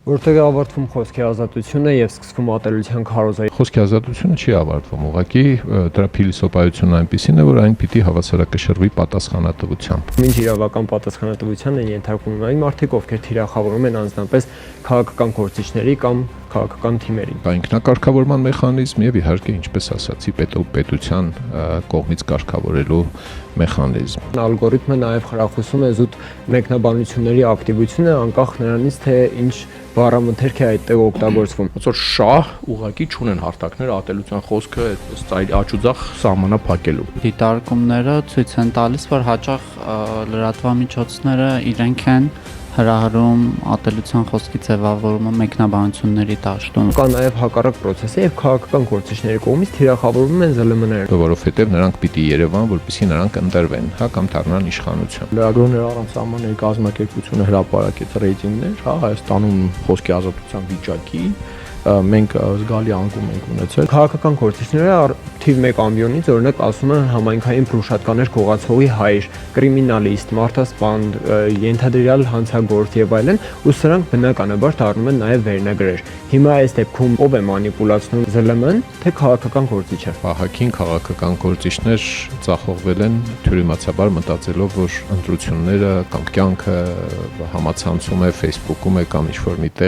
Որտեղ է ավարտվում խոսքի ազատությունը եւ սկսվում ատելության քարոզը։ Խոսքի ազատությունը չի ավարտվում, ուղղակի դրա փիլիսոփայությունն այնպեսին է, որ այն պիտի հավասարակշռվի պատասխանատվությամբ։ Ինչ իրավական պատասխանատվության են ենթարկվում այն մարդիկ, ովքեր թիրախավորում են անձնապես քաղաքական գործիչների կամ քաղաքական թիմերի։ Կա ինքնակարգավորման մեխանիզմ եւ իհարկե, ինչպես ասացի, պետության կողմից կարգավորելու մեխանիզմ։ Ալգորիթմը նաեւ խրախուսում է զուտ մեկնաբանությունների ակտիվությունը անկախ նրանից, թե ինչ բառամթերք է այդտեղ օգտագործվում։ Ոնց որ շահ ուղղակի չունեն հարթակներ ատելության խոսքը այլ աչուձախ սահմանափակելու։ Դիտարկումները ցույց են տալիս, որ հաճախ լրատվամիջոցները իրենք են հրահրում ատելության խոսքի ձևավորումը մեկնաբանությունների դաշտում։ Կա նաև հակառակ process-ը եւ քաղաքական գործիչների կողմից թիրախավորվում են ԶԼՄ-ները, որովհետեւ նրանք պիտի Երևան, որպեսզի նրանք ընտրվեն, կամ դառնան իշխանություն։ Լրագրողներ առանց սահմանների կազմակերպությունը հրապարակեց ռեյտինգներ, Հայաստանում խոսքի ազատության վիճակի մենք զգալի անկում ենք ունեցել։ Քաղաքական գործիչները թիվ 1 ամբիոնից օրինակ ասում են համայնքային փրուշատկաներ կողացողի հայր, կրիմինալիստ, մարդասպան, ենթադրյալ հանցագործ եւ այլն, ու սրանք բնականաբար դառնում են նաեւ վերնագրեր։ Հիմա այս դեպքում ով է մանիպուլացնում ԶԼՄ-ն, թե քաղաքական գործիչը։ Ահագին քաղաքական գործիչներ ծախողվել են թյուրիմացաբար մտածելով, որ ընտրությունները կամ կյանքը համացանցում է Facebook-ում է կամ ինչ-որ միտեղ